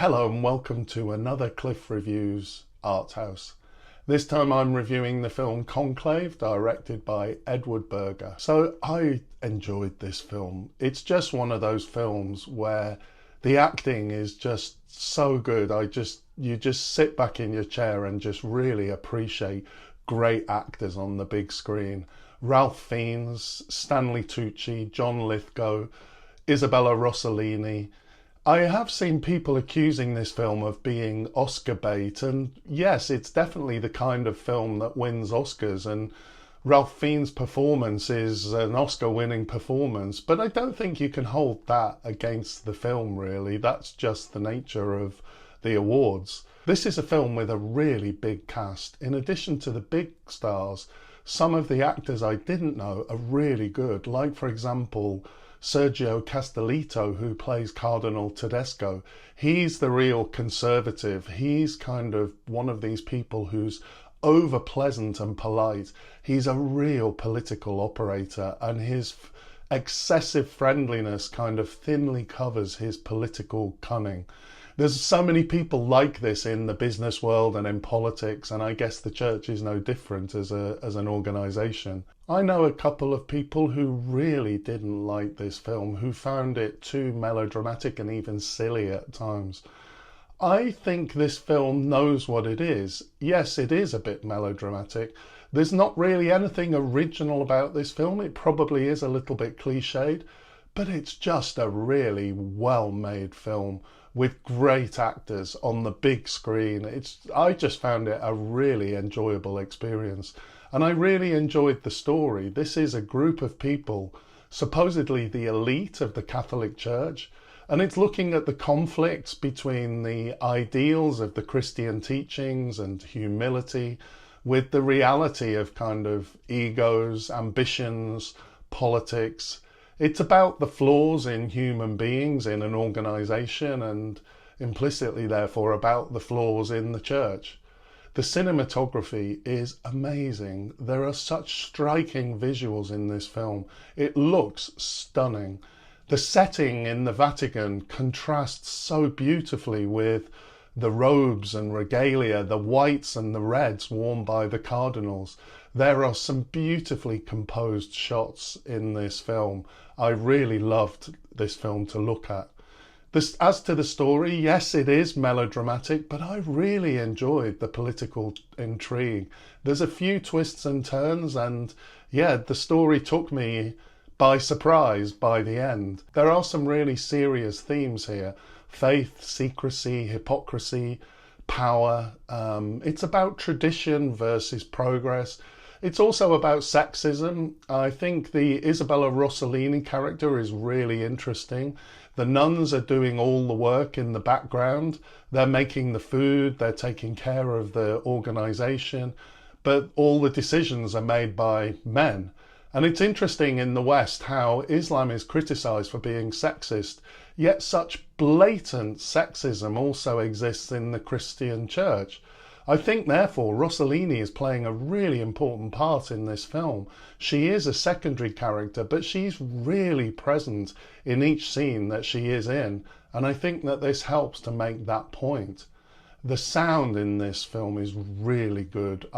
Hello and welcome to another Cliff Reviews Art House. This time I'm reviewing the film Conclave, directed by Berger. So I enjoyed this film. It's just one of those films where the acting is just so good. You just sit back in your chair and just really appreciate great actors on the big screen. Ralph Fiennes, Stanley Tucci, John Lithgow, Isabella Rossellini. I have seen people accusing this film of being Oscar bait, and yes, it's definitely the kind of film that wins Oscars, and Ralph Fiennes' performance is an Oscar-winning performance, but I don't think you can hold that against the film, really. That's just the nature of the awards. This is a film with a really big cast. In addition to the big stars, some of the actors I didn't know are really good, like, for example, Sergio Castellitto, who plays Cardinal Tedesco. He's the real conservative. He's kind of one of these people who's over pleasant and polite. He's a real political operator, and his excessive friendliness kind of thinly covers his political cunning. There's so many people like this in the business world and in politics, and I guess the church is no different as an organisation. I know a couple of people who really didn't like this film, who found it too melodramatic and even silly at times. I think this film knows what it is. Yes, it is a bit melodramatic. There's not really anything original about this film. It probably is a little bit cliched, but it's just a really well-made film with great actors on the big screen. I just found it a really enjoyable experience. And I really enjoyed the story. This is a group of people, supposedly the elite of the Catholic Church, and it's looking at the conflicts between the ideals of the Christian teachings and humility with the reality of kind of egos, ambitions, politics. It's about the flaws in human beings in an organisation, and implicitly, therefore, about the flaws in the church. The cinematography is amazing. There are such striking visuals in this film. It looks stunning. The setting in the Vatican contrasts so beautifully with the robes and regalia, the whites and the reds worn by the cardinals. There are some beautifully composed shots in this film. I really loved this film to look at. As to the story, yes, it is melodramatic, but I really enjoyed the political intrigue. There's a few twists and turns, and yeah, the story took me by surprise by the end. There are some really serious themes here: faith, secrecy, hypocrisy, power. It's about tradition versus progress. It's also about sexism. I think the Isabella Rossellini character is really interesting. The nuns are doing all the work in the background. They're making the food, they're taking care of the organisation, but all the decisions are made by men. And it's interesting in the West how Islam is criticised for being sexist, yet such blatant sexism also exists in the Christian church. I think, therefore, Rossellini is playing a really important part in this film. She is a secondary character, but she's really present in each scene that she is in, and I think that this helps to make that point. The sound in this film is really good.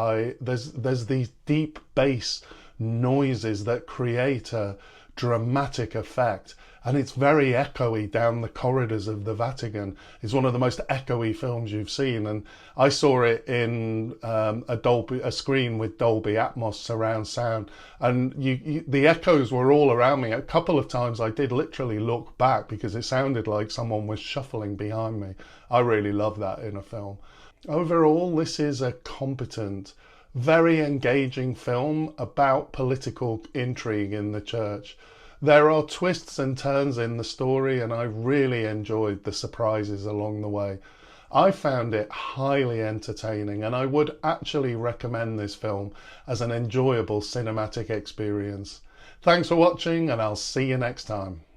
There's these deep bass noises that create a dramatic effect, and it's very echoey down the corridors of the Vatican. It's one of the most echoey films you've seen, and I saw it in a screen with Dolby Atmos surround sound, and the echoes were all around me. A couple of times I did literally look back because it sounded like someone was shuffling behind me. I really love that in a film. Overall, this is a competent, very engaging film about political intrigue in the church. There are twists and turns in the story, and I really enjoyed the surprises along the way. I found it highly entertaining, and I would actually recommend this film as an enjoyable cinematic experience. Thanks for watching, and I'll see you next time.